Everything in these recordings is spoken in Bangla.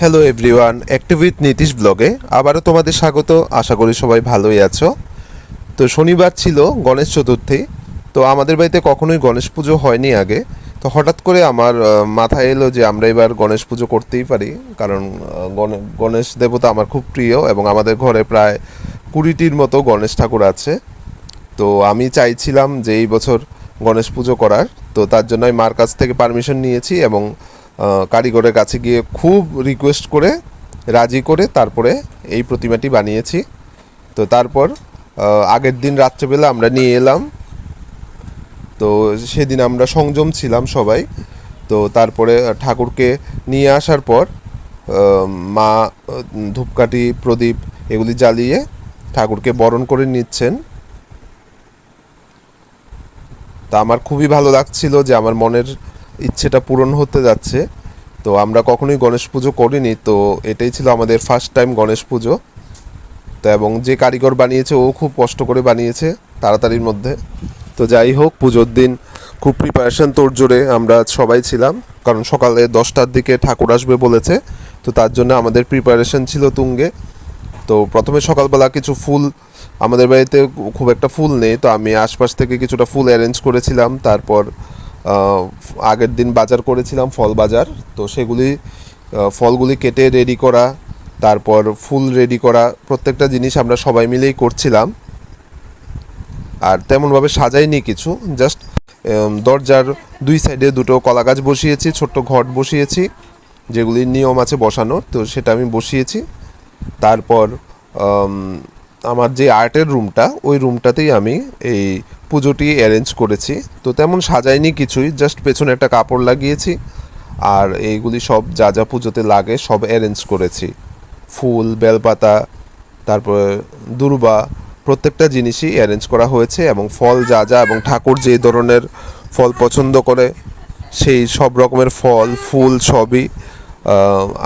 Hello everyone, active with Nitish ব্লগে আবারও তোমাদের স্বাগত। আশা করি সবাই ভালোই আছো। তো শনিবার ছিল গণেশ চতুর্থী। তো আমাদের বাড়িতে কখনোই গণেশ পুজো হয়নি আগে। তো হঠাৎ করে আমার মাথায় এলো যে আমরা এবার গণেশ পুজো করতেই পারি, কারণ গণেশ দেবতা আমার খুব প্রিয় এবং আমাদের ঘরে প্রায় 20টির মতো গণেশ ঠাকুর আছে। তো আমি চাইছিলাম যে এই বছর গণেশ পুজো করার। তো তার জন্য আমি মার কাছ থেকে পারমিশন নিয়েছি এবং কারিগরের কাছে গিয়ে খুব রিকোয়েস্ট করে রাজি করে তারপরে এই প্রতিমাটি বানিয়েছি। তো তারপর আগের দিন রাত্রেবেলা আমরা নিয়ে এলাম। তো সেদিন আমরা সংযম ছিলাম সবাই। তো তারপরে ঠাকুরকে নিয়ে আসার পর মা ধূপকাঠি প্রদীপ এগুলি জ্বালিয়ে ঠাকুরকে বরণ করে নিচ্ছেন। তা আমার খুবই ভালো লাগছিল যে আমার মনের ইচ্ছেটা পূরণ হতে যাচ্ছে। তো আমরা কখনোই গণেশ পুজো করিনি, তো এটাই ছিল আমাদের ফার্স্ট টাইম গণেশ পুজো। তো এবং যে কারিগর বানিয়েছে ও খুব কষ্ট করে বানিয়েছে তাড়াতাড়ির মধ্যে। তো যাই হোক, পুজোর দিন খুব প্রিপারেশন তোড়জোড়ে আমরা সবাই ছিলাম, কারণ সকালে 10টার দিকে ঠাকুর আসবে বলেছে। তো তার জন্য আমাদের প্রিপারেশন ছিল তুঙ্গে। তো প্রথমে সকালবেলা কিছু ফুল, আমাদের বাড়িতে খুব একটা ফুল নেই, তো আমি আশপাশ থেকে কিছুটা ফুল অ্যারেঞ্জ করেছিলাম। তারপর আগের দিন বাজার করেছিলাম, ফল বাজার। তো সেগুলি ফলগুলি কেটে রেডি করা, তারপর ফুল রেডি করা, প্রত্যেকটা জিনিস আমরা সবাই মিলেই করছিলাম। আর তেমনভাবে সাজাইনি কিছু, জাস্ট দরজার দুই সাইডে দুটো কলা গাছ বসিয়েছি, ছোট্ট ঘট বসিয়েছি, যেগুলির নিয়ম আছে বসানোর, তো সেটা আমি বসিয়েছি। তারপর আমার যে আর্টের রুমটা, ওই রুমটাতেই আমি এই পুজোটি অ্যারেঞ্জ করেছি। তো তেমন সাজাইনি কিছুই, জাস্ট পেছনে একটা কাপড় লাগিয়েছি আর এইগুলি সব যা যা পুজোতে লাগে সব অ্যারেঞ্জ করেছি। ফুল, বেলপাতা, তারপরে দূর্বা, প্রত্যেকটা জিনিসই অ্যারেঞ্জ করা হয়েছে এবং ফল যা যা এবং ঠাকুর যে ধরনের ফল পছন্দ করে সেই সব রকমের ফল ফুল সবই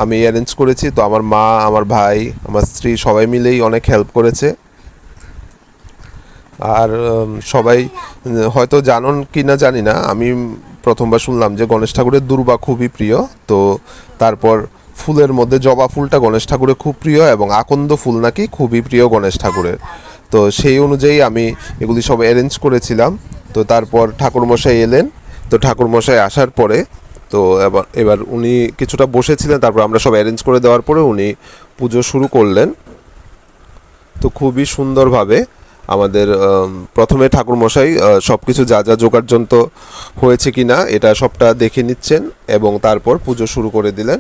আমি অ্যারেঞ্জ করেছি। তো আমার মা, আমার ভাই, আমার স্ত্রী সবাই মিলেই অনেক হেল্প করেছে। আর সবাই হয়তো জানুন কি না জানি না, আমি প্রথমবার শুনলাম যে গণেশ ঠাকুরের দূর্বা খুবই প্রিয়। তো তারপর ফুলের মধ্যে জবা ফুলটা গণেশ ঠাকুরের খুব প্রিয় এবং আকন্দ ফুল নাকি খুবই প্রিয় গণেশ ঠাকুরের। তো সেই অনুযায়ী আমি এগুলি সব অ্যারেঞ্জ করেছিলাম। তো তারপর ঠাকুরমশাই এলেন। তো ঠাকুরমশাই আসার পরে তো এবার উনি কিছুটা বসেছিলেন, তারপর আমরা সব অ্যারেঞ্জ করে দেওয়ার পরে উনি পুজো শুরু করলেন। তো খুবই সুন্দরভাবে আমাদের প্রথমে ঠাকুরমশাই সব কিছু যা যা জোগাড়যন্ত্র হয়েছে কি না এটা সবটা দেখে নিচ্ছেন এবং তারপর পুজো শুরু করে দিলেন।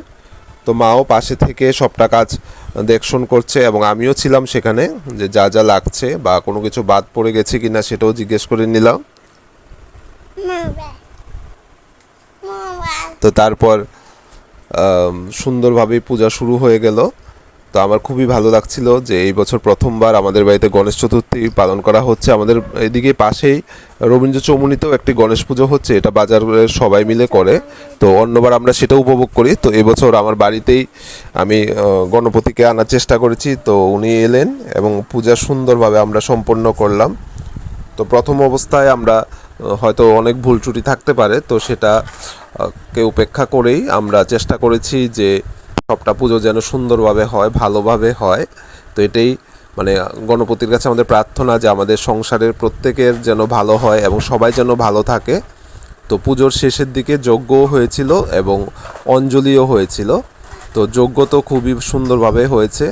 তো মাও পাশে থেকে সবটা কাজ দেখশন করছে এবং আমিও ছিলাম সেখানে, যে যা যা লাগছে বা কোনো কিছু বাদ পড়ে গেছে কি না সেটাও জিজ্ঞেস করে নিলাম। তো তারপর সুন্দরভাবেই পূজা শুরু হয়ে গেল। তো আমার খুবই ভালো লাগছিল যে এই বছর প্রথমবার আমাদের বাড়িতে গণেশ চতুর্থী পালন করা হচ্ছে। আমাদের এদিকে পাশেই রবীন্দ্র চৌমুহনীতেও একটি গণেশ পুজো হচ্ছে, এটা বাজারের সবাই মিলে করে। তো অন্যবার আমরা সেটা উপভোগ করি। তো এবছর আমার বাড়িতেই আমি গণপতিকে আনার চেষ্টা করেছি। তো উনি এলেন এবং পূজা সুন্দরভাবে আমরা সম্পন্ন করলাম। তো প্রথম অবস্থায় আমরা হয়তো অনেক ভুল ত্রুটি থাকতে পারে, তো সেটা কে উপেক্ষা করেই আমরা চেষ্টা করেছি যে সবটা পুজো যেন সুন্দরভাবে হয়, ভালোভাবে হয়। তো এটাই মানে গণপতির কাছে আমাদের প্রার্থনা যে আমাদের সংসারের প্রত্যেকের যেন ভালো হয় এবং সবাই যেন ভালো থাকে। তো পুজোর শেষের দিকে যজ্ঞও হয়েছিল এবং অঞ্জলিও হয়েছিল। তো যজ্ঞ তো খুবই সুন্দরভাবে হয়েছে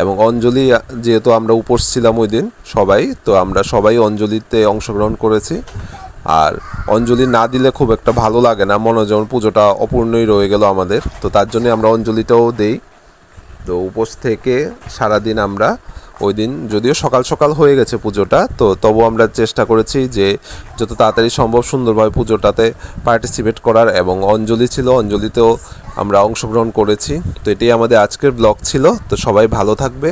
এবং অঞ্জলি, যেহেতু আমরা উপোস ছিলাম ওই দিন সবাই, তো আমরা সবাই অঞ্জলিতে অংশগ্রহণ করেছি। আর অঞ্জলি না দিলে খুব একটা ভালো লাগে না, মনে যেমন পুজোটা অপূর্ণই রয়ে গেল আমাদের। তো তার জন্য আমরা অঞ্জলিটাও দেই। তো উপোস থেকে সারাদিন আমরা ওই দিন, যদিও সকাল সকাল হয়ে গেছে পুজোটা, তো তবু আমরা চেষ্টা করেছি যে যত তাড়াতাড়ি সম্ভব সুন্দরভাবে পুজোটাতে পার্টিসিপেট করার এবং অঞ্জলি ছিল, অঞ্জলিতেও আমরা অংশগ্রহণ করেছি। তো এটাই আমাদের আজকের ব্লগ ছিল। তো সবাই ভালো থাকবে।